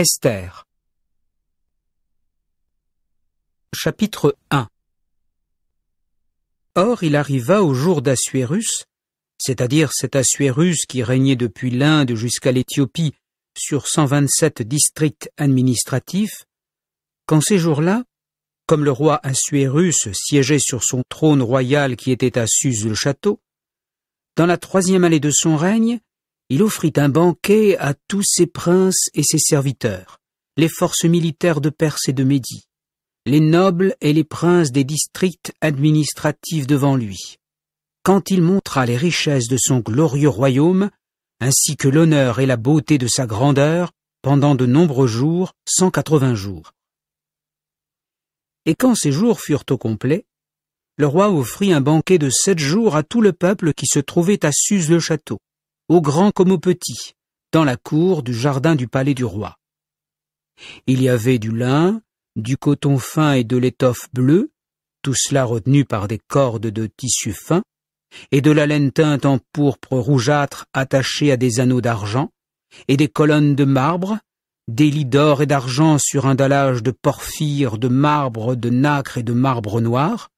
Esther. Chapitre 1. Or il arriva au jour d'Assuérus, c'est-à-dire cet Assuérus qui régnait depuis l'Inde jusqu'à l'Éthiopie sur 127 districts administratifs, qu'en ces jours-là, comme le roi Assuérus siégeait sur son trône royal qui était à Suse-le-Château, dans la 3e année de son règne, il offrit un banquet à tous ses princes et ses serviteurs, les forces militaires de Perse et de Médie, les nobles et les princes des districts administratifs devant lui. Quand il montra les richesses de son glorieux royaume, ainsi que l'honneur et la beauté de sa grandeur, pendant de nombreux jours, 180 jours. Et quand ces jours furent au complet, le roi offrit un banquet de 7 jours à tout le peuple qui se trouvait à Suse-le-Château, aux grands comme aux petits, dans la cour du jardin du palais du roi. Il y avait du lin, du coton fin et de l'étoffe bleue, tout cela retenu par des cordes de tissu fin, et de la laine teinte en pourpre rougeâtre attachée à des anneaux d'argent, et des colonnes de marbre, des lits d'or et d'argent sur un dallage de porphyre, de marbre, de nacre et de marbre noir.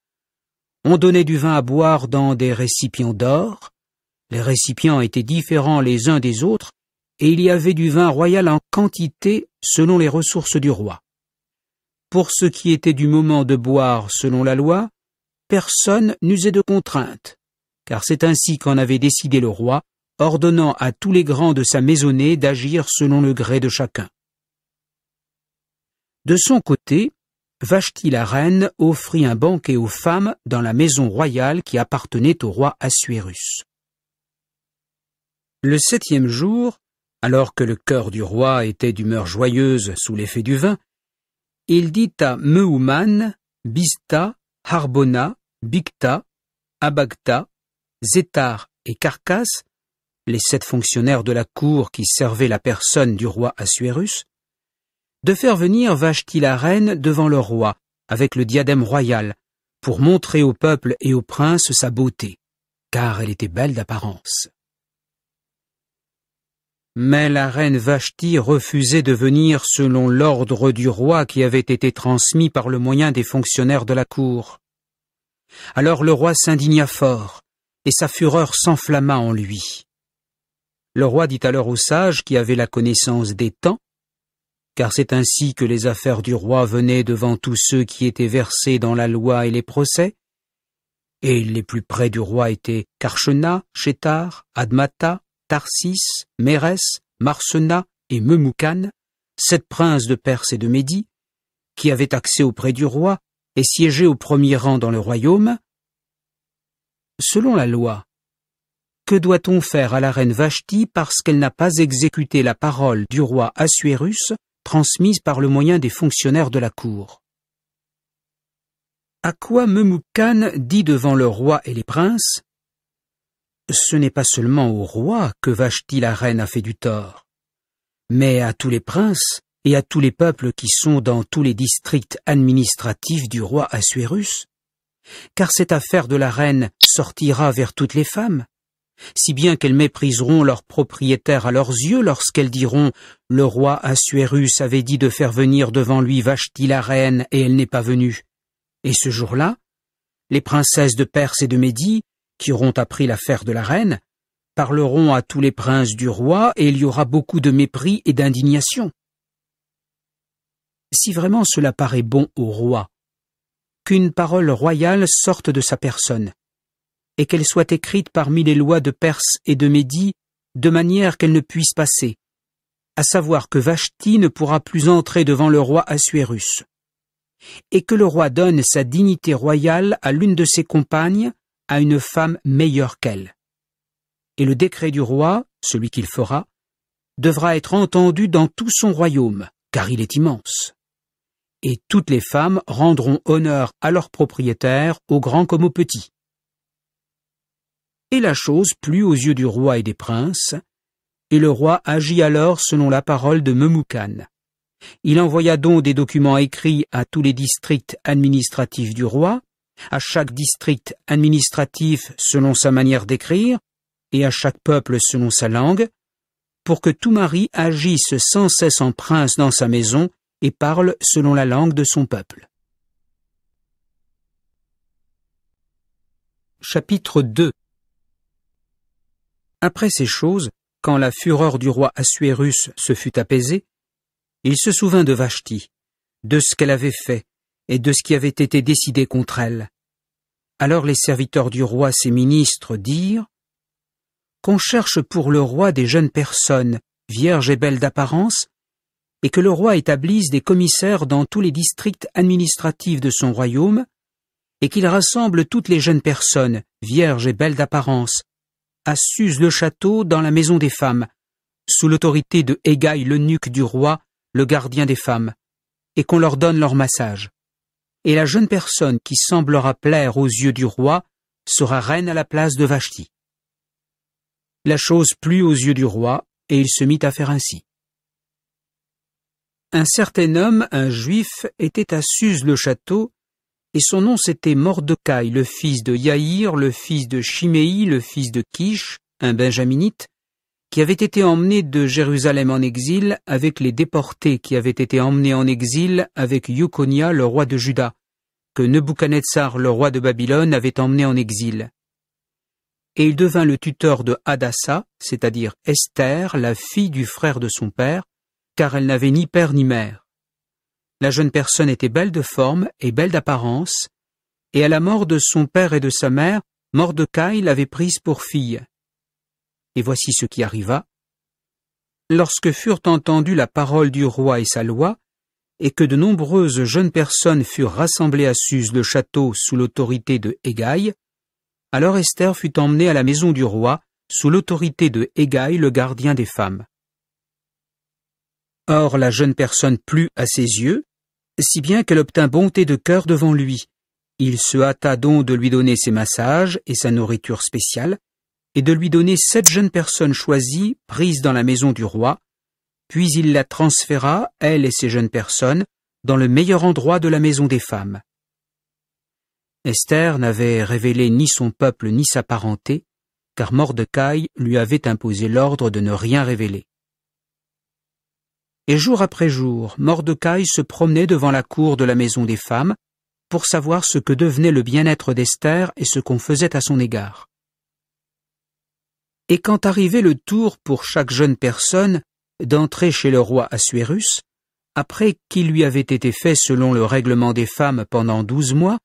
On donnait du vin à boire dans des récipients d'or. Les récipients étaient différents les uns des autres, et il y avait du vin royal en quantité selon les ressources du roi. Pour ce qui était du moment de boire selon la loi, personne n'usait de contrainte, car c'est ainsi qu'en avait décidé le roi, ordonnant à tous les grands de sa maisonnée d'agir selon le gré de chacun. De son côté, Vashti la reine offrit un banquet aux femmes dans la maison royale qui appartenait au roi Assuérus. Le 7e jour, alors que le cœur du roi était d'humeur joyeuse sous l'effet du vin, il dit à Meuman, Biztha, Harbona, Bigtha, Abagtha, Zéthar et Carcasse, les 7 fonctionnaires de la cour qui servaient la personne du roi Assuérus, de faire venir Vashti la reine devant le roi, avec le diadème royal, pour montrer au peuple et aux princes sa beauté, car elle était belle d'apparence. Mais la reine Vashti refusait de venir selon l'ordre du roi qui avait été transmis par le moyen des fonctionnaires de la cour. Alors le roi s'indigna fort, et sa fureur s'enflamma en lui. Le roi dit alors aux sages qui avaient la connaissance des temps, car c'est ainsi que les affaires du roi venaient devant tous ceux qui étaient versés dans la loi et les procès, et les plus près du roi étaient Karchena, Chétar, Admata, Tarsis, Mérès, Marsena et Memoukan, 7 princes de Perse et de Médie, qui avaient accès auprès du roi et siégeaient au premier rang dans le royaume. Selon la loi, que doit-on faire à la reine Vashti parce qu'elle n'a pas exécuté la parole du roi Assuérus transmise par le moyen des fonctionnaires de la cour? À quoi Memoukan dit devant le roi et les princes: ce n'est pas seulement au roi que Vashti la reine a fait du tort, mais à tous les princes et à tous les peuples qui sont dans tous les districts administratifs du roi Assuérus, car cette affaire de la reine sortira vers toutes les femmes, si bien qu'elles mépriseront leurs propriétaires à leurs yeux lorsqu'elles diront « Le roi Assuérus avait dit de faire venir devant lui Vashti la reine et elle n'est pas venue. » Et ce jour-là, les princesses de Perse et de Médie, qui auront appris l'affaire de la reine, parleront à tous les princes du roi et il y aura beaucoup de mépris et d'indignation. Si vraiment cela paraît bon au roi, qu'une parole royale sorte de sa personne, et qu'elle soit écrite parmi les lois de Perse et de Médie de manière qu'elle ne puisse passer, à savoir que Vashti ne pourra plus entrer devant le roi Assuérus, et que le roi donne sa dignité royale à l'une de ses compagnes, à une femme meilleure qu'elle. Et le décret du roi, celui qu'il fera, devra être entendu dans tout son royaume, car il est immense. Et toutes les femmes rendront honneur à leurs propriétaires, aux grands comme aux petits. Et la chose plut aux yeux du roi et des princes, et le roi agit alors selon la parole de Memoukan. Il envoya donc des documents écrits à tous les districts administratifs du roi, à chaque district administratif selon sa manière d'écrire, et à chaque peuple selon sa langue, pour que tout mari agisse sans cesse en prince dans sa maison et parle selon la langue de son peuple. Chapitre 2. Après ces choses, quand la fureur du roi Assuérus se fut apaisée, il se souvint de Vashti, de ce qu'elle avait fait et de ce qui avait été décidé contre elle. Alors les serviteurs du roi, ses ministres, dirent « Qu'on cherche pour le roi des jeunes personnes, vierges et belles d'apparence, et que le roi établisse des commissaires dans tous les districts administratifs de son royaume, et qu'il rassemble toutes les jeunes personnes, vierges et belles d'apparence, à Suse-le-Château dans la maison des femmes, sous l'autorité de Hégaï l'eunuque du roi, le gardien des femmes, et qu'on leur donne leur massage. Et la jeune personne qui semblera plaire aux yeux du roi sera reine à la place de Vashti. » La chose plut aux yeux du roi, et il se mit à faire ainsi. Un certain homme, un juif, était à Suse-le-Château, et son nom c'était Mordecai, le fils de Yaïr, le fils de Chiméi, le fils de Kish, un benjaminite, qui avait été emmené de Jérusalem en exil avec les déportés qui avaient été emmenés en exil avec Yukonia, le roi de Juda, que Nebuchadnezzar, le roi de Babylone, avait emmené en exil. Et il devint le tuteur de Hadassa, c'est-à-dire Esther, la fille du frère de son père, car elle n'avait ni père ni mère. La jeune personne était belle de forme et belle d'apparence, et à la mort de son père et de sa mère, Mordecai l'avait prise pour fille. Et voici ce qui arriva. Lorsque furent entendues la parole du roi et sa loi, et que de nombreuses jeunes personnes furent rassemblées à Suse-le-Château sous l'autorité de Hégaï, alors Esther fut emmenée à la maison du roi sous l'autorité de Hégaï, le gardien des femmes. Or la jeune personne plut à ses yeux, si bien qu'elle obtint bonté de cœur devant lui. Il se hâta donc de lui donner ses massages et sa nourriture spéciale, et de lui donner 7 jeunes personnes choisies, prises dans la maison du roi, puis il la transféra, elle et ces jeunes personnes, dans le meilleur endroit de la maison des femmes. Esther n'avait révélé ni son peuple ni sa parenté, car Mordecai lui avait imposé l'ordre de ne rien révéler. Et jour après jour, Mordecai se promenait devant la cour de la maison des femmes pour savoir ce que devenait le bien-être d'Esther et ce qu'on faisait à son égard. Et quand arrivait le tour pour chaque jeune personne d'entrer chez le roi Assuérus, après qu'il lui avait été fait selon le règlement des femmes pendant 12 mois,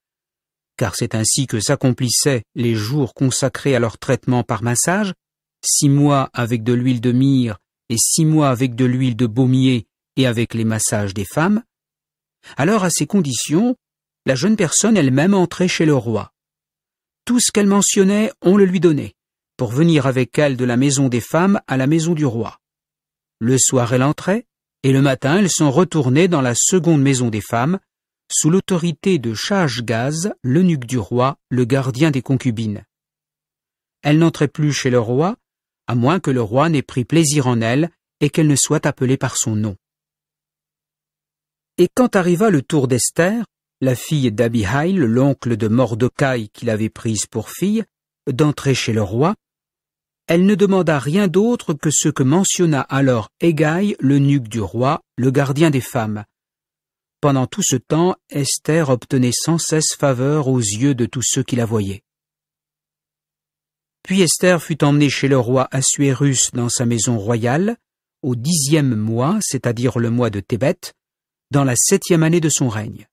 car c'est ainsi que s'accomplissaient les jours consacrés à leur traitement par massage, 6 mois avec de l'huile de myrrhe et 6 mois avec de l'huile de baumier et avec les massages des femmes, alors à ces conditions, la jeune personne elle-même entrait chez le roi. Tout ce qu'elle mentionnait, on le lui donnait, pour venir avec elle de la maison des femmes à la maison du roi. Le soir elle entrait, et le matin elle s'en retournait dans la seconde maison des femmes, sous l'autorité de Shaashgaz, l'eunuque du roi, le gardien des concubines. Elle n'entrait plus chez le roi, à moins que le roi n'ait pris plaisir en elle et qu'elle ne soit appelée par son nom. Et quand arriva le tour d'Esther, la fille d'Abihaïl, l'oncle de Mordecai qui l'avait prise pour fille, d'entrer chez le roi, elle ne demanda rien d'autre que ce que mentionna alors Hégaï, l'eunuque du roi, le gardien des femmes. Pendant tout ce temps, Esther obtenait sans cesse faveur aux yeux de tous ceux qui la voyaient. Puis Esther fut emmenée chez le roi Assuérus dans sa maison royale, au 10e mois, c'est-à-dire le mois de Tébet, dans la 7e année de son règne.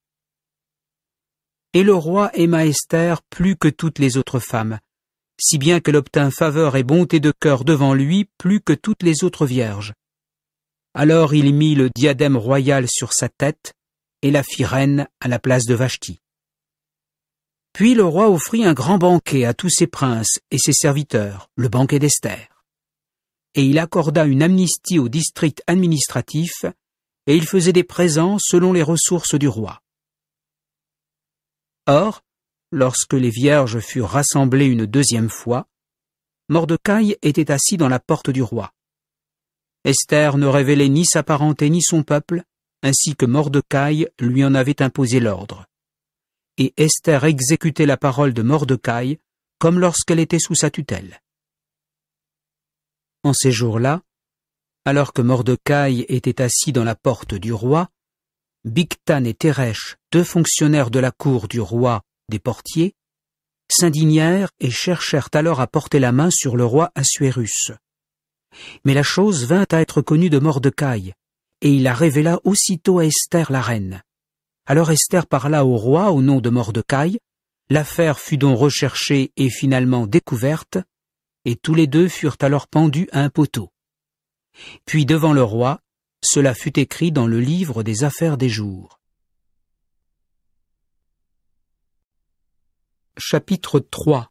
Et le roi aima Esther plus que toutes les autres femmes, si bien qu'elle obtint faveur et bonté de cœur devant lui plus que toutes les autres vierges. Alors il mit le diadème royal sur sa tête et la fit reine à la place de Vashti. Puis le roi offrit un grand banquet à tous ses princes et ses serviteurs, le banquet d'Esther. Et il accorda une amnistie au district administratif, et il faisait des présents selon les ressources du roi. Or, lorsque les vierges furent rassemblées une 2e fois, Mordecai était assis dans la porte du roi. Esther ne révélait ni sa parenté ni son peuple, ainsi que Mordecai lui en avait imposé l'ordre. Et Esther exécutait la parole de Mordecai comme lorsqu'elle était sous sa tutelle. En ces jours-là, Alors que Mordecai était assis dans la porte du roi, Bigtan et Teresh, 2 fonctionnaires de la cour du roi des portiers, s'indignèrent et cherchèrent alors à porter la main sur le roi Assuérus. Mais la chose vint à être connue de Mordecai, et il la révéla aussitôt à Esther la reine. Alors Esther parla au roi au nom de Mordecai, l'affaire fut donc recherchée et finalement découverte, et tous les 2 furent alors pendus à un poteau. Puis devant le roi, cela fut écrit dans le livre des affaires des jours. Chapitre 3.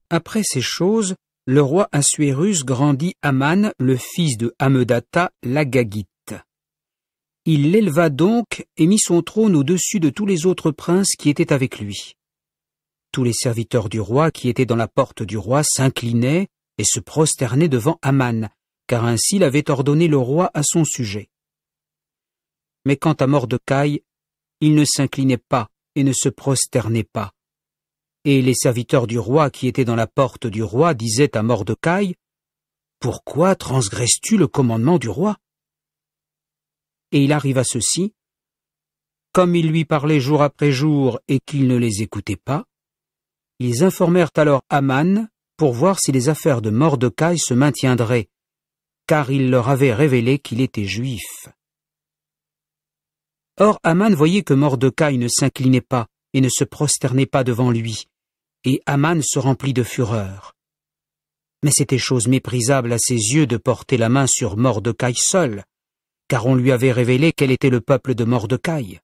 Après ces choses, le roi Assuérus grandit Aman, le fils de Hammedatha l'Agagite. Il l'éleva donc et mit son trône au-dessus de tous les autres princes qui étaient avec lui. Tous les serviteurs du roi qui étaient dans la porte du roi s'inclinaient et se prosternaient devant Aman, car ainsi l'avait ordonné le roi à son sujet. Mais quant à Mordecai, il ne s'inclinait pas et ne se prosternait pas. Et les serviteurs du roi qui étaient dans la porte du roi disaient à Mordecai, « Pourquoi transgresses-tu le commandement du roi ?» Et il arriva ceci, comme ils lui parlaient jour après jour et qu'il ne les écoutait pas, ils informèrent alors Aman pour voir si les affaires de Mordecai se maintiendraient, car il leur avait révélé qu'il était juif. Or Aman voyait que Mordecai ne s'inclinait pas et ne se prosternait pas devant lui, et Aman se remplit de fureur. Mais c'était chose méprisable à ses yeux de porter la main sur Mordecai seul, car on lui avait révélé quel était le peuple de Mordecai.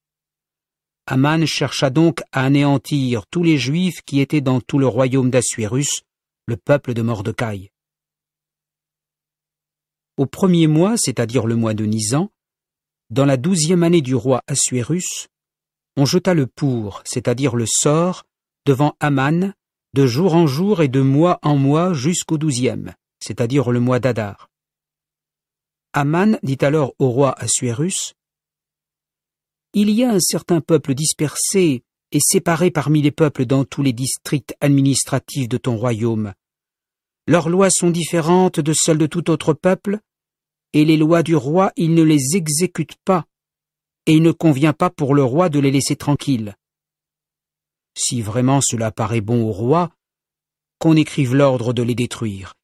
Aman chercha donc à anéantir tous les Juifs qui étaient dans tout le royaume d'Assuérus, le peuple de Mordecai. Au 1er mois, c'est-à-dire le mois de Nisan, dans la 12e année du roi Assuérus, on jeta le pour, c'est-à-dire le sort, devant Aman, de jour en jour et de mois en mois jusqu'au 12e, c'est-à-dire le mois d'Adar. Aman dit alors au roi Assuérus, « Il y a un certain peuple dispersé et séparé parmi les peuples dans tous les districts administratifs de ton royaume. Leurs lois sont différentes de celles de tout autre peuple, et les lois du roi, il ne les exécute pas, et il ne convient pas pour le roi de les laisser tranquilles. Si vraiment cela paraît bon au roi, qu'on écrive l'ordre de les détruire,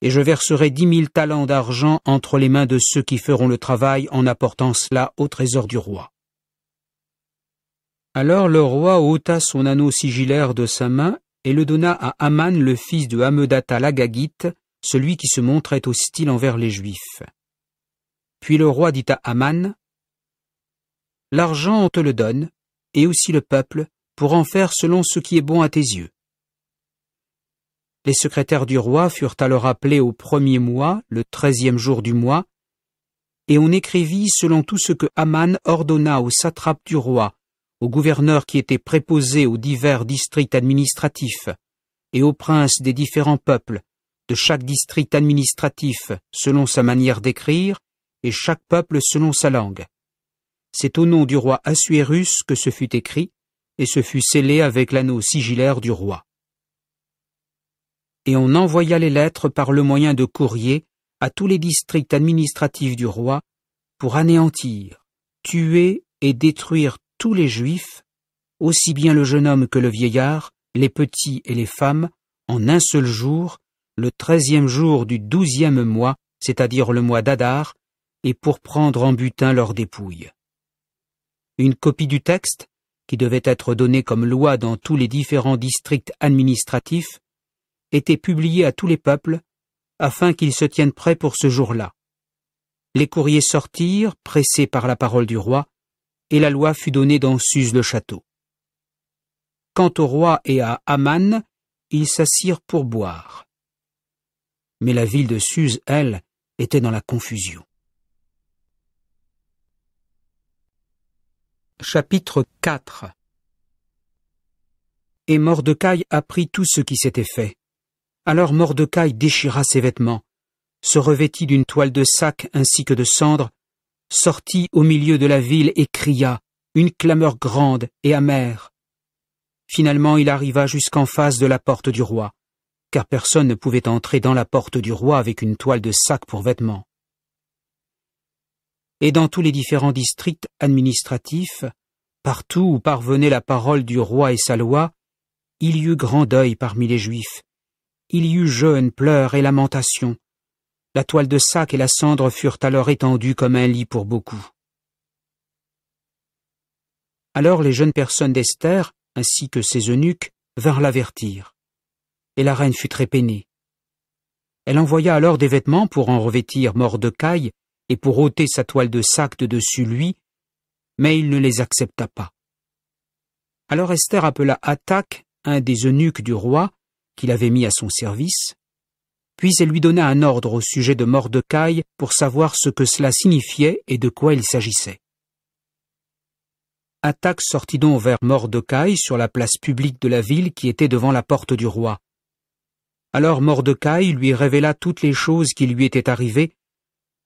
et je verserai 10 000 talents d'argent entre les mains de ceux qui feront le travail en apportant cela au trésor du roi. » Alors le roi ôta son anneau sigillaire de sa main et le donna à Aman le fils de Hammedatha l'Agagite, celui qui se montrait hostile envers les Juifs. Puis le roi dit à Aman, « L'argent on te le donne, et aussi le peuple, pour en faire selon ce qui est bon à tes yeux. » Les secrétaires du roi furent alors appelés au 1er mois, le 13e jour du mois, et on écrivit selon tout ce que Aman ordonna aux satrapes du roi, aux gouverneurs qui étaient préposés aux divers districts administratifs, et aux princes des différents peuples, de chaque district administratif selon sa manière d'écrire, et chaque peuple selon sa langue. C'est au nom du roi Assuérus que ce fut écrit, et ce fut scellé avec l'anneau sigillaire du roi. Et on envoya les lettres par le moyen de courrier à tous les districts administratifs du roi pour anéantir, tuer et détruire tous les Juifs, aussi bien le jeune homme que le vieillard, les petits et les femmes, en un seul jour, le 13e jour du 12e mois, c'est-à-dire le mois d'Adar, et pour prendre en butin leurs dépouilles. Une copie du texte, qui devait être donnée comme loi dans tous les différents districts administratifs, était publiée à tous les peuples, afin qu'ils se tiennent prêts pour ce jour-là. Les courriers sortirent, pressés par la parole du roi, et la loi fut donnée dans Suse le château. Quant au roi et à Aman, ils s'assirent pour boire. Mais la ville de Suse, elle, était dans la confusion. Chapitre 4. Et Mordecai apprit tout ce qui s'était fait. Alors Mordecai déchira ses vêtements, se revêtit d'une toile de sac ainsi que de cendre, sortit au milieu de la ville et cria, une clameur grande et amère. Finalement il arriva jusqu'en face de la porte du roi, car personne ne pouvait entrer dans la porte du roi avec une toile de sac pour vêtements. Et dans tous les différents districts administratifs, partout où parvenait la parole du roi et sa loi, il y eut grand deuil parmi les Juifs. Il y eut jeûne, pleurs et lamentations. La toile de sac et la cendre furent alors étendues comme un lit pour beaucoup. Alors les jeunes personnes d'Esther, ainsi que ses eunuques, vinrent l'avertir. Et la reine fut très peinée. Elle envoya alors des vêtements pour en revêtir Mordecai et pour ôter sa toile de sac de dessus lui, mais il ne les accepta pas. Alors Esther appela Hathach, un des eunuques du roi, qu'il avait mis à son service, puis elle lui donna un ordre au sujet de Mordecai pour savoir ce que cela signifiait et de quoi il s'agissait. Hathach sortit donc vers Mordecai sur la place publique de la ville qui était devant la porte du roi. Alors Mordecai lui révéla toutes les choses qui lui étaient arrivées,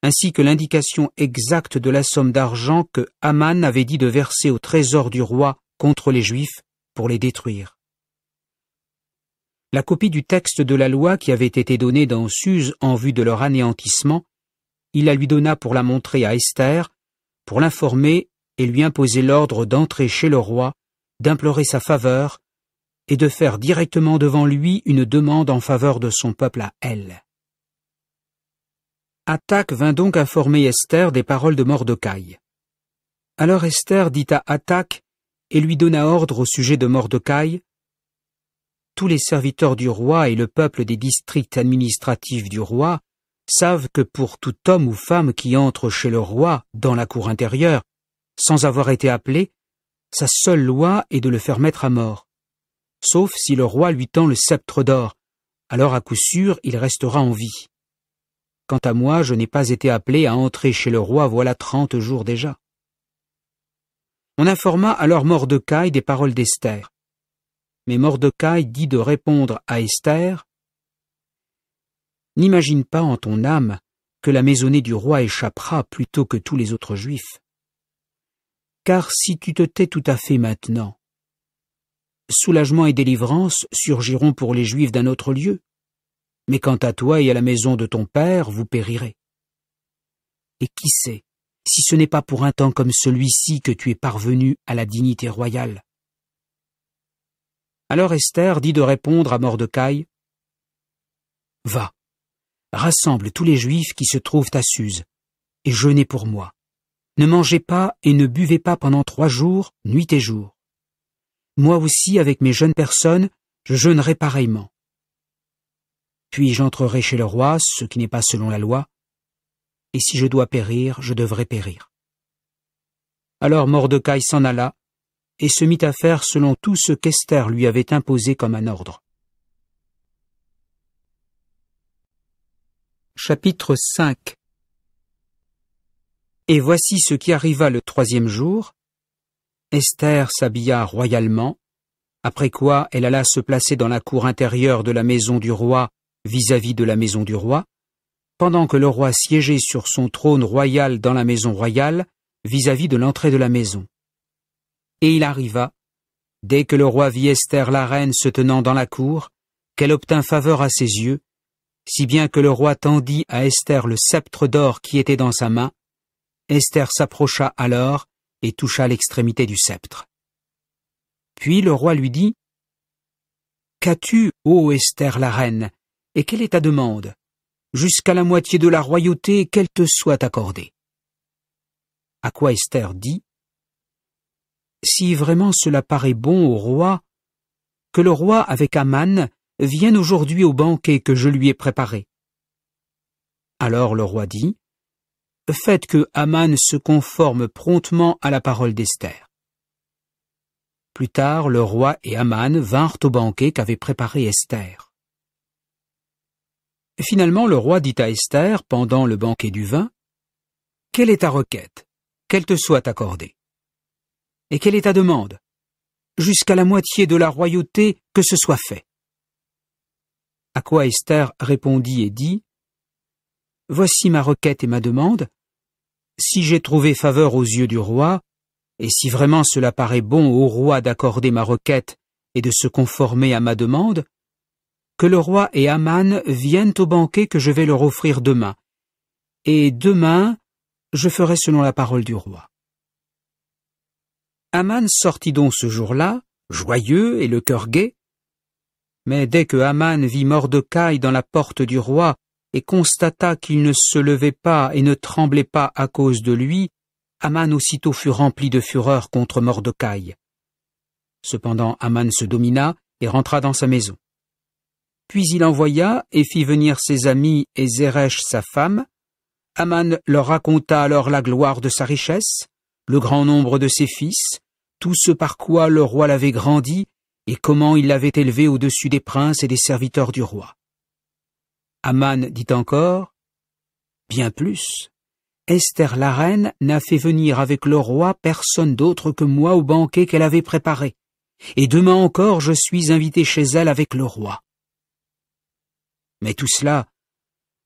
ainsi que l'indication exacte de la somme d'argent que Haman avait dit de verser au trésor du roi contre les Juifs pour les détruire. La copie du texte de la loi qui avait été donnée dans Suse en vue de leur anéantissement, il la lui donna pour la montrer à Esther, pour l'informer et lui imposer l'ordre d'entrer chez le roi, d'implorer sa faveur et de faire directement devant lui une demande en faveur de son peuple à elle. Hathach vint donc informer Esther des paroles de Mordecai. Alors Esther dit à Hathach et lui donna ordre au sujet de Mordecai. Tous les serviteurs du roi et le peuple des districts administratifs du roi savent que pour tout homme ou femme qui entre chez le roi dans la cour intérieure, sans avoir été appelé, sa seule loi est de le faire mettre à mort. Sauf si le roi lui tend le sceptre d'or, alors à coup sûr il restera en vie. Quant à moi, je n'ai pas été appelé à entrer chez le roi voilà 30 jours déjà. On informa alors Mordecai des paroles d'Esther. Mais Mordecai dit de répondre à Esther « N'imagine pas en ton âme que la maisonnée du roi échappera plutôt que tous les autres Juifs. Car si tu te tais tout à fait maintenant, soulagement et délivrance surgiront pour les Juifs d'un autre lieu, mais quant à toi et à la maison de ton père, vous périrez. Et qui sait si ce n'est pas pour un temps comme celui-ci que tu es parvenu à la dignité royale. » Alors Esther dit de répondre à Mordecai « Va, rassemble tous les Juifs qui se trouvent à Suse, et jeûnez pour moi. Ne mangez pas et ne buvez pas pendant 3 jours, nuit et jour. Moi aussi, avec mes jeunes personnes, je jeûnerai pareillement. Puis j'entrerai chez le roi, ce qui n'est pas selon la loi, et si je dois périr, je devrai périr. » Alors Mordecai s'en alla, et se mit à faire selon tout ce qu'Esther lui avait imposé comme un ordre. Chapitre 5. Et voici ce qui arriva le 3e jour. Esther s'habilla royalement, après quoi elle alla se placer dans la cour intérieure de la maison du roi vis-à-vis de la maison du roi, pendant que le roi siégeait sur son trône royal dans la maison royale vis-à-vis de l'entrée de la maison. Et il arriva, dès que le roi vit Esther la reine se tenant dans la cour, qu'elle obtint faveur à ses yeux, si bien que le roi tendit à Esther le sceptre d'or qui était dans sa main. Esther s'approcha alors et toucha l'extrémité du sceptre. Puis le roi lui dit « Qu'as-tu, ô Esther la reine, et quelle est ta demande? Jusqu'à la moitié de la royauté qu'elle te soit accordée. » À quoi Esther dit « Si vraiment cela paraît bon au roi, que le roi avec Haman vienne aujourd'hui au banquet que je lui ai préparé. » Alors le roi dit « Faites que Haman se conforme promptement à la parole d'Esther. » Plus tard, le roi et Haman vinrent au banquet qu'avait préparé Esther. Finalement, le roi dit à Esther, pendant le banquet du vin, « Quelle est ta requête? Qu'elle te soit accordée. Et quelle est ta demande? Jusqu'à la moitié de la royauté que ce soit fait. » À quoi Esther répondit et dit, « Voici ma requête et ma demande. Si j'ai trouvé faveur aux yeux du roi, et si vraiment cela paraît bon au roi d'accorder ma requête et de se conformer à ma demande, que le roi et Aman viennent au banquet que je vais leur offrir demain, et demain je ferai selon la parole du roi. » Aman sortit donc ce jour-là, joyeux et le cœur gai. Mais dès que Aman vit Mordecai dans la porte du roi et constata qu'il ne se levait pas et ne tremblait pas à cause de lui, Aman aussitôt fut rempli de fureur contre Mordecai. Cependant Aman se domina et rentra dans sa maison. Puis il envoya et fit venir ses amis et Zeresh sa femme. Aman leur raconta alors la gloire de sa richesse, le grand nombre de ses fils, tout ce par quoi le roi l'avait grandi, et comment il l'avait élevé au-dessus des princes et des serviteurs du roi. Aman dit encore, « Bien plus, Esther la reine n'a fait venir avec le roi personne d'autre que moi au banquet qu'elle avait préparé, et demain encore je suis invité chez elle avec le roi. Mais tout cela,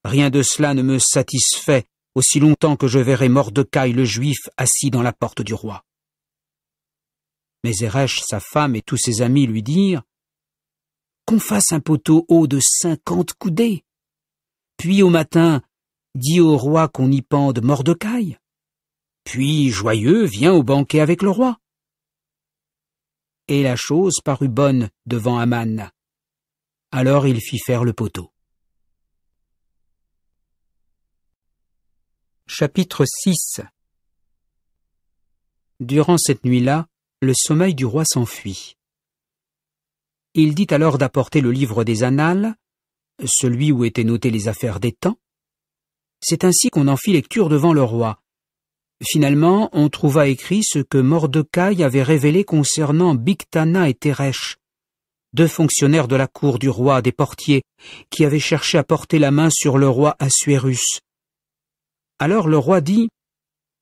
rien de cela ne me satisfait aussi longtemps que je verrai Mordecai le Juif assis dans la porte du roi. » Mais Zeresh, sa femme et tous ses amis lui dirent, « Qu'on fasse un poteau haut de 50 coudées. Puis au matin, dis au roi qu'on y pende Mordecai. Puis, joyeux, viens au banquet avec le roi. » Et la chose parut bonne devant Aman. Alors il fit faire le poteau. Chapitre 6. Durant cette nuit-là, le sommeil du roi s'enfuit. Il dit alors d'apporter le livre des Annales, celui où étaient notées les affaires des temps. C'est ainsi qu'on en fit lecture devant le roi. Finalement, on trouva écrit ce que Mordecai avait révélé concernant Bigthana et Teresh, deux fonctionnaires de la cour du roi, des portiers, qui avaient cherché à porter la main sur le roi Assuérus. Alors le roi dit,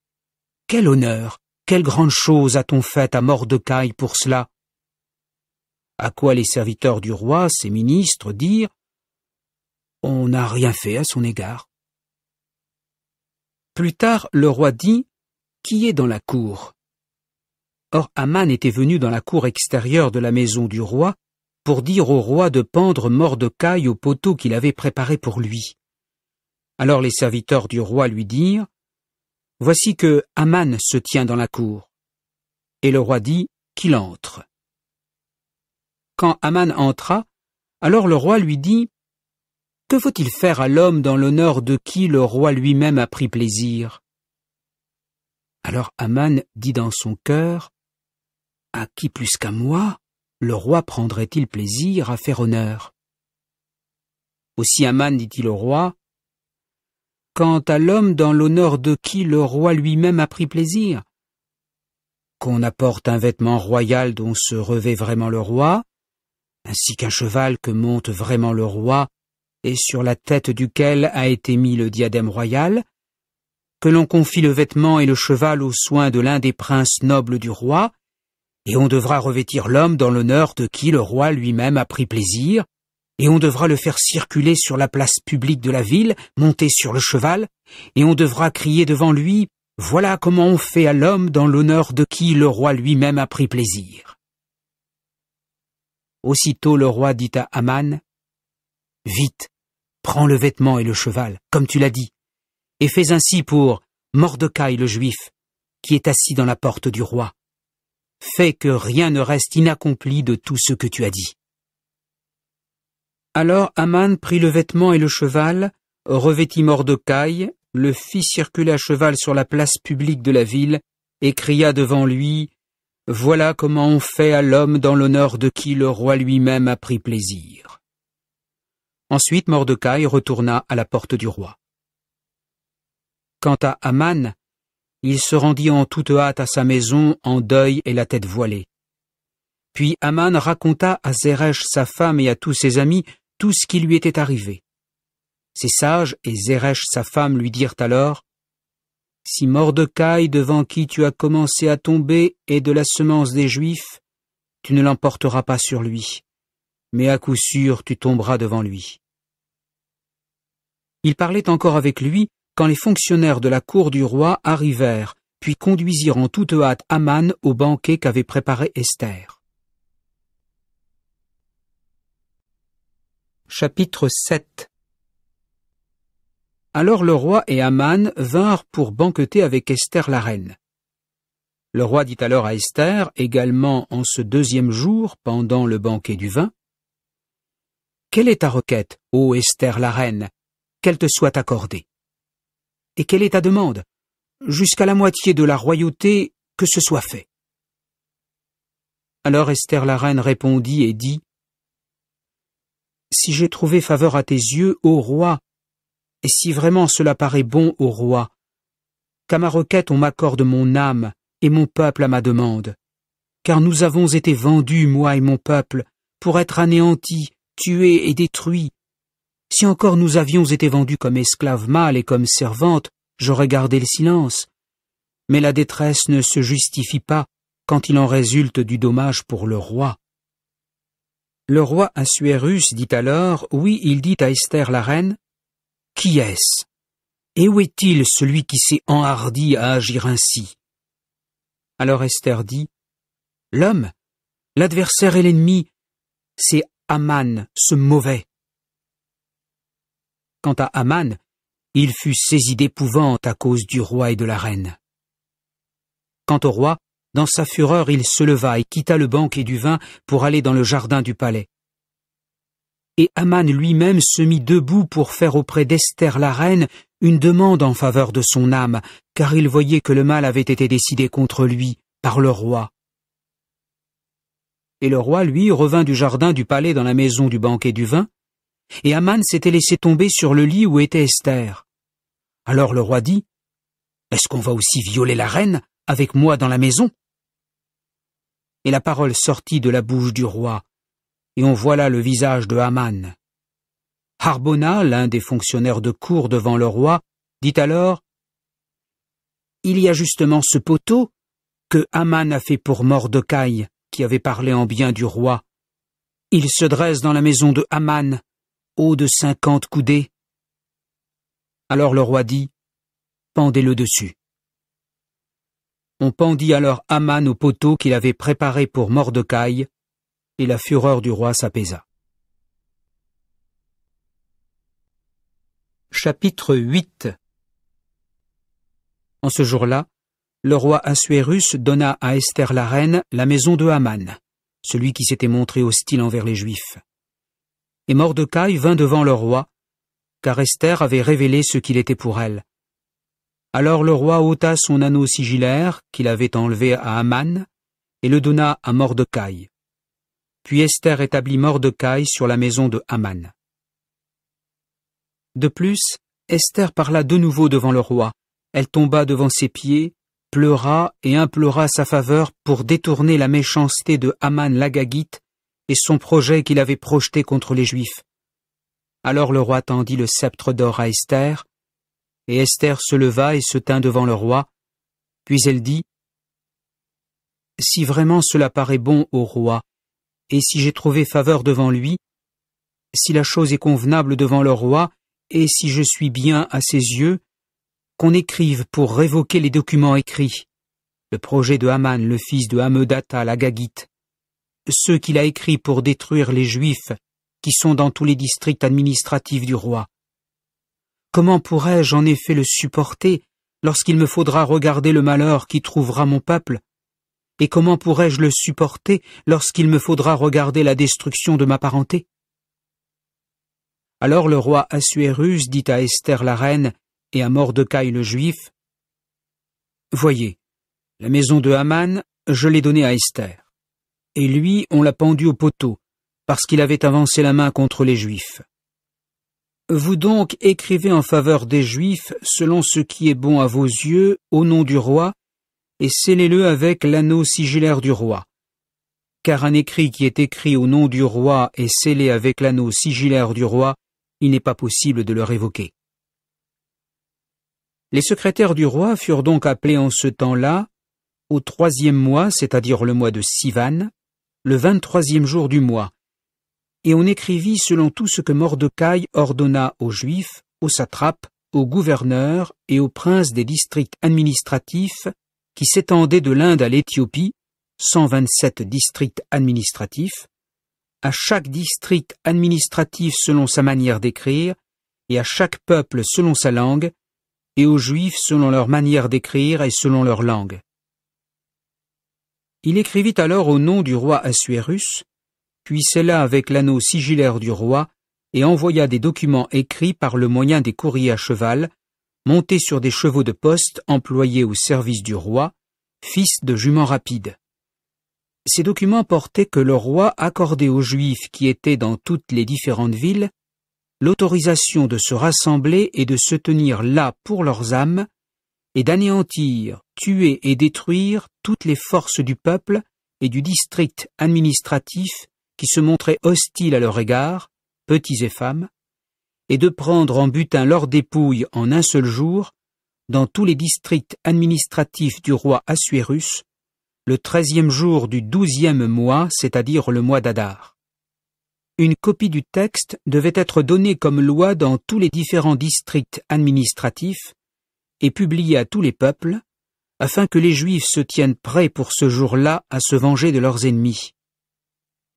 « Quel honneur! Quelle grande chose a-t-on faite à Mordecai pour cela ?» À quoi les serviteurs du roi, ses ministres, dirent « On n'a rien fait à son égard. » Plus tard, le roi dit « Qui est dans la cour ?» Or Aman était venu dans la cour extérieure de la maison du roi pour dire au roi de pendre Mordecai au poteau qu'il avait préparé pour lui. Alors les serviteurs du roi lui dirent « Voici que Aman se tient dans la cour. » Et le roi dit qu'il entre. Quand Aman entra, alors le roi lui dit « Que faut-il faire à l'homme dans l'honneur de qui le roi lui-même a pris plaisir ?» Alors Aman dit dans son cœur « À qui plus qu'à moi, le roi prendrait-il plaisir à faire honneur ?» Aussi Aman dit-il au roi « Quant à l'homme dans l'honneur de qui le roi lui-même a pris plaisir, qu'on apporte un vêtement royal dont se revêt vraiment le roi, ainsi qu'un cheval que monte vraiment le roi, et sur la tête duquel a été mis le diadème royal, que l'on confie le vêtement et le cheval aux soins de l'un des princes nobles du roi, et on devra revêtir l'homme dans l'honneur de qui le roi lui-même a pris plaisir, et on devra le faire circuler sur la place publique de la ville, monter sur le cheval, et on devra crier devant lui, « Voilà comment on fait à l'homme dans l'honneur de qui le roi lui-même a pris plaisir. » Aussitôt le roi dit à Aman, « Vite, prends le vêtement et le cheval, comme tu l'as dit, et fais ainsi pour Mordecai le Juif, qui est assis dans la porte du roi. Fais que rien ne reste inaccompli de tout ce que tu as dit. » Alors Aman prit le vêtement et le cheval, revêtit Mordecai, le fit circuler à cheval sur la place publique de la ville, et cria devant lui, « Voilà comment on fait à l'homme dans l'honneur de qui le roi lui-même a pris plaisir. » Ensuite Mordecai retourna à la porte du roi. Quant à Aman, il se rendit en toute hâte à sa maison en deuil et la tête voilée. Puis Aman raconta à Zeresh sa femme et à tous ses amis tout ce qui lui était arrivé. Ses sages et Zeresh sa femme lui dirent alors, « Si Mordecai devant qui tu as commencé à tomber est de la semence des Juifs, tu ne l'emporteras pas sur lui, mais à coup sûr tu tomberas devant lui. » Il parlait encore avec lui quand les fonctionnaires de la cour du roi arrivèrent, puis conduisirent en toute hâte Aman au banquet qu'avait préparé Esther. Chapitre 7. Alors le roi et Haman vinrent pour banqueter avec Esther la reine. Le roi dit alors à Esther, également en ce deuxième jour, pendant le banquet du vin, « Quelle est ta requête, ô Esther la reine, qu'elle te soit accordée? Et quelle est ta demande? Jusqu'à la moitié de la royauté, que ce soit fait. » Alors Esther la reine répondit et dit, « Si j'ai trouvé faveur à tes yeux, ô roi, et si vraiment cela paraît bon au roi, qu'à ma requête on m'accorde mon âme et mon peuple à ma demande, car nous avons été vendus, moi et mon peuple, pour être anéantis, tués et détruits. Si encore nous avions été vendus comme esclaves mâles et comme servantes, j'aurais gardé le silence. Mais la détresse ne se justifie pas quand il en résulte du dommage pour le roi. » Le roi Assuérus dit alors, oui, il dit à Esther la reine, « Qui est-ce? Et où est-il celui qui s'est enhardi à agir ainsi? » Alors Esther dit, « L'homme, l'adversaire et l'ennemi, c'est Haman, ce mauvais. » Quant à Haman, il fut saisi d'épouvante à cause du roi et de la reine. Quant au roi, dans sa fureur, il se leva et quitta le banquet du vin pour aller dans le jardin du palais. Et Haman lui-même se mit debout pour faire auprès d'Esther la reine une demande en faveur de son âme, car il voyait que le mal avait été décidé contre lui par le roi. Et le roi, lui, revint du jardin du palais dans la maison du banquet du vin, et Haman s'était laissé tomber sur le lit où était Esther. Alors le roi dit, « Est-ce qu'on va aussi violer la reine avec moi dans la maison? » Et la parole sortit de la bouche du roi, et on voit là le visage de Haman. Harbona, l'un des fonctionnaires de cour devant le roi, dit alors, « Il y a justement ce poteau que Haman a fait pour Mordecai, qui avait parlé en bien du roi. Il se dresse dans la maison de Haman, haut de 50 coudées. » Alors le roi dit, « Pendez-le dessus. » On pendit alors Haman au poteau qu'il avait préparé pour Mordecai, et la fureur du roi s'apaisa. Chapitre 8. En ce jour-là, le roi Assuérus donna à Esther la reine la maison de Haman, celui qui s'était montré hostile envers les Juifs. Et Mordecai vint devant le roi, car Esther avait révélé ce qu'il était pour elle. Alors le roi ôta son anneau sigillaire qu'il avait enlevé à Haman et le donna à Mordecai. Puis Esther établit Mordecai sur la maison de Haman. De plus, Esther parla de nouveau devant le roi. Elle tomba devant ses pieds, pleura et implora sa faveur pour détourner la méchanceté de Haman l'Agagite et son projet qu'il avait projeté contre les Juifs. Alors le roi tendit le sceptre d'or à Esther, et Esther se leva et se tint devant le roi, puis elle dit, « Si vraiment cela paraît bon au roi, et si j'ai trouvé faveur devant lui, si la chose est convenable devant le roi, et si je suis bien à ses yeux, qu'on écrive pour révoquer les documents écrits, le projet de Haman, le fils de Hammedata l'Agagite, ceux qu'il a écrits pour détruire les Juifs qui sont dans tous les districts administratifs du roi. Comment pourrais-je en effet le supporter lorsqu'il me faudra regarder le malheur qui trouvera mon peuple? Et comment pourrais-je le supporter lorsqu'il me faudra regarder la destruction de ma parenté? » Alors le roi Assuérus dit à Esther la reine et à Mordecai le juif, « Voyez, la maison de Haman, je l'ai donnée à Esther, et lui on l'a pendu au poteau, parce qu'il avait avancé la main contre les Juifs. Vous donc écrivez en faveur des Juifs selon ce qui est bon à vos yeux, au nom du roi, et scellez-le avec l'anneau sigillaire du roi. Car un écrit qui est écrit au nom du roi et scellé avec l'anneau sigillaire du roi, il n'est pas possible de le révoquer. » Les secrétaires du roi furent donc appelés en ce temps-là, au 3e mois, c'est-à-dire le mois de Sivan, le 23e jour du mois, et on écrivit selon tout ce que Mordecai ordonna aux Juifs, aux satrapes, aux gouverneurs et aux princes des districts administratifs qui s'étendaient de l'Inde à l'Éthiopie, 127 districts administratifs, à chaque district administratif selon sa manière d'écrire, et à chaque peuple selon sa langue, et aux Juifs selon leur manière d'écrire et selon leur langue. Il écrivit alors au nom du roi Assuérus, puis scella avec l'anneau sigillaire du roi, et envoya des documents écrits par le moyen des courriers à cheval, montés sur des chevaux de poste employés au service du roi, fils de juments rapides. Ces documents portaient que le roi accordait aux Juifs qui étaient dans toutes les différentes villes l'autorisation de se rassembler et de se tenir là pour leurs âmes, et d'anéantir, tuer et détruire toutes les forces du peuple et du district administratif qui se montraient hostiles à leur égard, petits et femmes, et de prendre en butin leurs dépouilles en un seul jour, dans tous les districts administratifs du roi Assuérus, le 13e jour du 12e mois, c'est-à-dire le mois d'Adar. Une copie du texte devait être donnée comme loi dans tous les différents districts administratifs et publiée à tous les peuples, afin que les Juifs se tiennent prêts pour ce jour-là à se venger de leurs ennemis.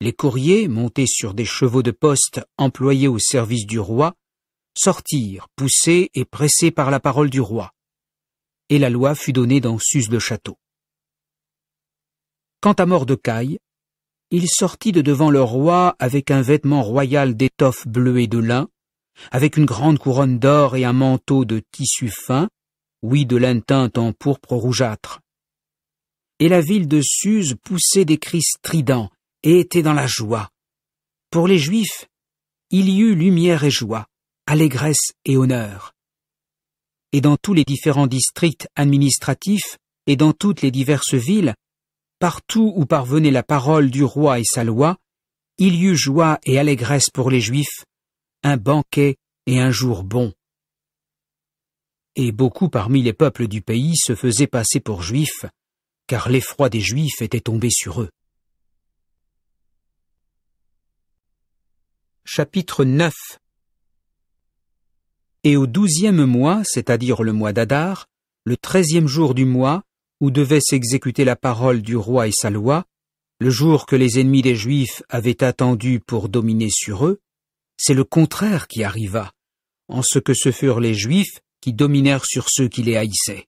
Les courriers, montés sur des chevaux de poste employés au service du roi, sortirent, poussés et pressés par la parole du roi. Et la loi fut donnée dans Suse le château. Quant à Mordecai, il sortit de devant le roi avec un vêtement royal d'étoffe bleue et de lin, avec une grande couronne d'or et un manteau de tissu fin, oui de lin teint en pourpre rougeâtre. Et la ville de Suse poussait des cris stridents et était dans la joie. Pour les Juifs, il y eut lumière et joie, allégresse et honneur. Et dans tous les différents districts administratifs et dans toutes les diverses villes, partout où parvenait la parole du roi et sa loi, il y eut joie et allégresse pour les Juifs, un banquet et un jour bon. Et beaucoup parmi les peuples du pays se faisaient passer pour Juifs, car l'effroi des Juifs était tombé sur eux. Chapitre 9. Et au 12e mois, c'est-à-dire le mois d'Adar, le 13e jour du mois, où devait s'exécuter la parole du roi et sa loi, le jour que les ennemis des Juifs avaient attendu pour dominer sur eux, c'est le contraire qui arriva, en ce que ce furent les Juifs qui dominèrent sur ceux qui les haïssaient.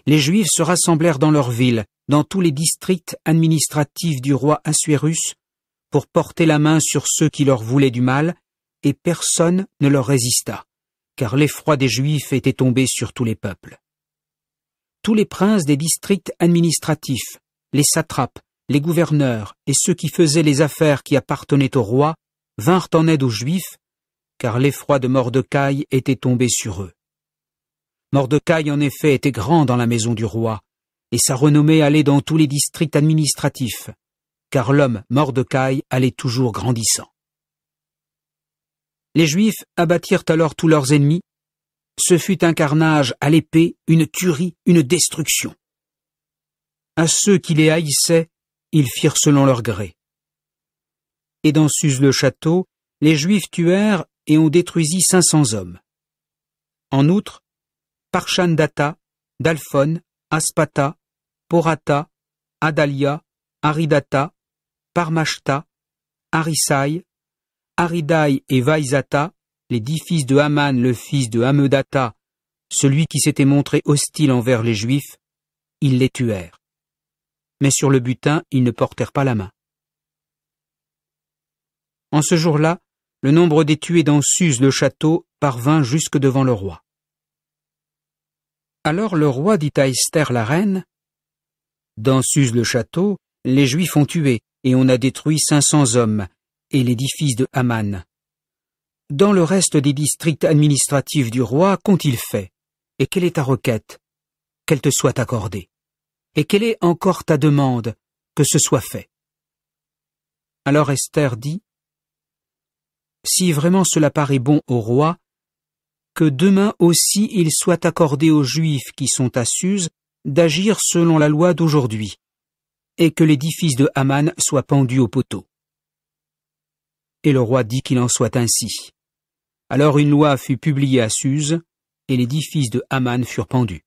Les Juifs se rassemblèrent dans leurs villes, dans tous les districts administratifs du roi Assuérus, pour porter la main sur ceux qui leur voulaient du mal, et personne ne leur résista, car l'effroi des Juifs était tombé sur tous les peuples. Tous les princes des districts administratifs, les satrapes, les gouverneurs et ceux qui faisaient les affaires qui appartenaient au roi vinrent en aide aux Juifs, car l'effroi de Mordecai était tombé sur eux. Mordecai en effet était grand dans la maison du roi, et sa renommée allait dans tous les districts administratifs, car l'homme Mordecai allait toujours grandissant. Les Juifs abattirent alors tous leurs ennemis. Ce fut un carnage à l'épée, une tuerie, une destruction. À ceux qui les haïssaient, ils firent selon leur gré. Et dans Suse le château, les Juifs tuèrent et on détruisit 500 hommes. En outre, Parchandata, Dalphon, Aspata, Porata, Adalia, Aridata, Parmashta, Arisai, Aridai et Vaizata, les 10 fils de Haman, le fils de Hammedata, celui qui s'était montré hostile envers les Juifs, ils les tuèrent. Mais sur le butin, ils ne portèrent pas la main. En ce jour-là, le nombre des tués dans Suse le château parvint jusque devant le roi. Alors le roi dit à Esther la reine, « Dans Suse le château, les Juifs ont tué, et on a détruit 500 hommes, et les 10 fils de Haman. Dans le reste des districts administratifs du roi, qu'ont-ils fait? Et quelle est ta requête? Qu'elle te soit accordée. Et quelle est encore ta demande? Que ce soit fait. » Alors Esther dit, « Si vraiment cela paraît bon au roi, que demain aussi il soit accordé aux Juifs qui sont à Suse d'agir selon la loi d'aujourd'hui, et que les 10 fils de Haman soient pendus au poteau. » Et le roi dit qu'il en soit ainsi. Alors une loi fut publiée à Suse, et les 10 fils de Haman furent pendus.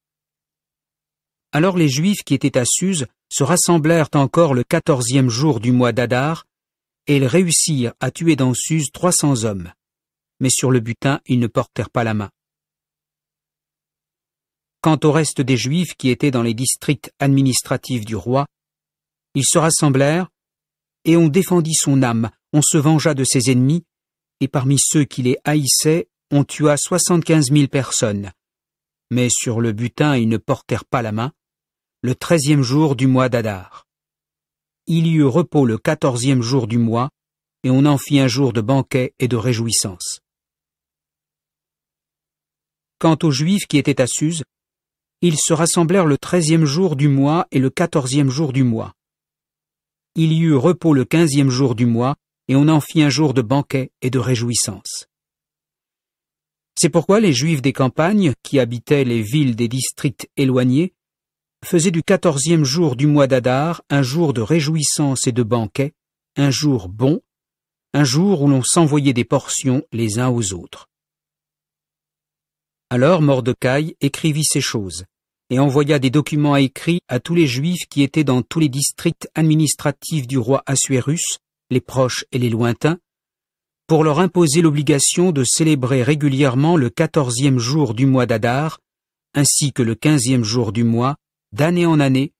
Alors les Juifs qui étaient à Suse se rassemblèrent encore le 14e jour du mois d'Adar, et ils réussirent à tuer dans Suse 300 hommes. Mais sur le butin, ils ne portèrent pas la main. Quant au reste des Juifs qui étaient dans les districts administratifs du roi, ils se rassemblèrent, et on défendit son âme, on se vengea de ses ennemis, et parmi ceux qui les haïssaient, on tua 75 000 personnes. Mais sur le butin, ils ne portèrent pas la main, le 13e jour du mois d'Adar. Il y eut repos le 14e jour du mois, et on en fit un jour de banquet et de réjouissance. Quant aux Juifs qui étaient à Suse, ils se rassemblèrent le 13e jour du mois et le 14e jour du mois. Il y eut repos le 15e jour du mois, et on en fit un jour de banquet et de réjouissance. C'est pourquoi les Juifs des campagnes, qui habitaient les villes des districts éloignés, faisaient du 14e jour du mois d'Adar un jour de réjouissance et de banquet, un jour bon, un jour où l'on s'envoyait des portions les uns aux autres. Alors Mordecai écrivit ces choses, et envoya des documents écrits à tous les Juifs qui étaient dans tous les districts administratifs du roi Assuérus, les proches et les lointains, pour leur imposer l'obligation de célébrer régulièrement le 14e jour du mois d'Adar, ainsi que le 15e jour du mois, d'année en année,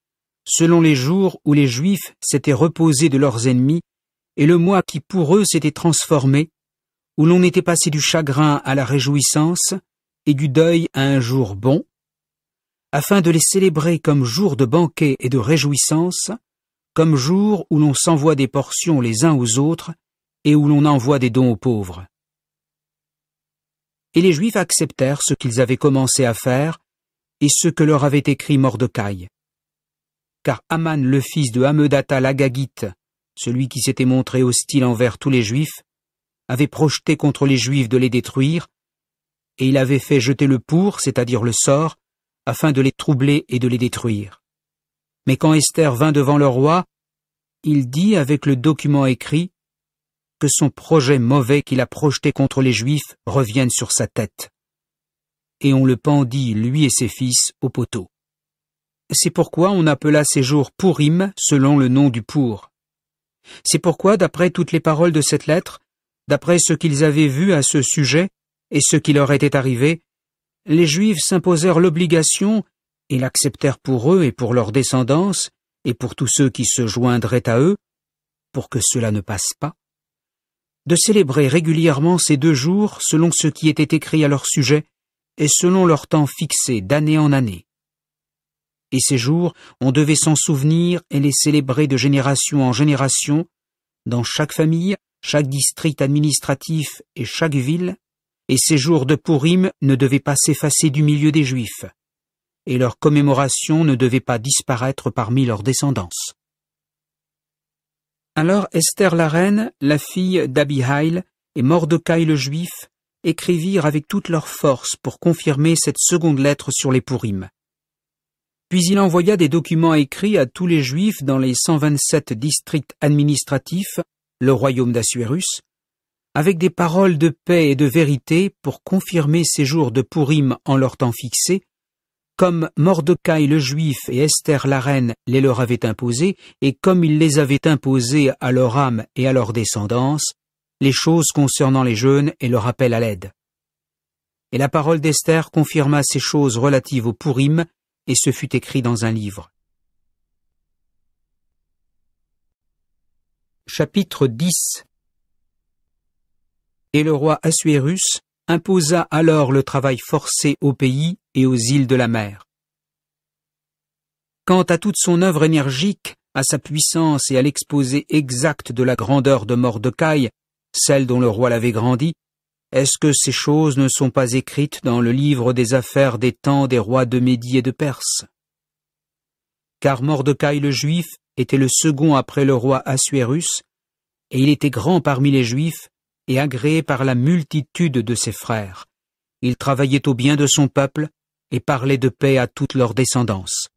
selon les jours où les Juifs s'étaient reposés de leurs ennemis, et le mois qui pour eux s'était transformé, où l'on était passé du chagrin à la réjouissance, et du deuil à un jour bon, afin de les célébrer comme jour de banquet et de réjouissance, comme jour où l'on s'envoie des portions les uns aux autres, et où l'on envoie des dons aux pauvres. Et les Juifs acceptèrent ce qu'ils avaient commencé à faire, et ce que leur avait écrit Mordecai. Car Aman, le fils de Hammedatha l'Agagite, celui qui s'était montré hostile envers tous les Juifs, avait projeté contre les Juifs de les détruire, et il avait fait jeter le pour, c'est-à-dire le sort, afin de les troubler et de les détruire. Mais quand Esther vint devant le roi, il dit avec le document écrit que son projet mauvais qu'il a projeté contre les Juifs revienne sur sa tête. Et on le pendit, lui et ses fils, au poteau. C'est pourquoi on appela ces jours Pourim selon le nom du pour. C'est pourquoi, d'après toutes les paroles de cette lettre, d'après ce qu'ils avaient vu à ce sujet et ce qui leur était arrivé, les Juifs s'imposèrent l'obligation et l'acceptèrent pour eux et pour leur descendance et pour tous ceux qui se joindraient à eux, pour que cela ne passe pas, de célébrer régulièrement ces 2 jours selon ce qui était écrit à leur sujet et selon leur temps fixé d'année en année. Et ces jours, on devait s'en souvenir et les célébrer de génération en génération, dans chaque famille, chaque district administratif et chaque ville, et ces jours de Pourim ne devaient pas s'effacer du milieu des Juifs, et leur commémoration ne devait pas disparaître parmi leurs descendants. Alors Esther la reine, la fille d'Abihaïl, et Mordecai le Juif écrivirent avec toute leur force pour confirmer cette seconde lettre sur les Pourim. Puis il envoya des documents écrits à tous les Juifs dans les 127 districts administratifs, le royaume d'Assuérus, avec des paroles de paix et de vérité pour confirmer ces jours de Pourim en leur temps fixé, comme Mordecai le Juif et Esther la reine les leur avaient imposés, et comme ils les avaient imposés à leur âme et à leur descendance, les choses concernant les jeûnes et leur appel à l'aide. Et la parole d'Esther confirma ces choses relatives au Pourim, et ce fut écrit dans un livre. Chapitre 10. Et le roi Assuérus imposa alors le travail forcé au pays et aux îles de la mer. Quant à toute son œuvre énergique, à sa puissance et à l'exposé exact de la grandeur de Mordecai, celle dont le roi l'avait grandi, est-ce que ces choses ne sont pas écrites dans le livre des affaires des temps des rois de Médie et de Perse? Car Mordecai le Juif était le second après le roi Assuérus, et il était grand parmi les Juifs, et agréé par la multitude de ses frères. Il travaillait au bien de son peuple, et parlait de paix à toute leur descendance.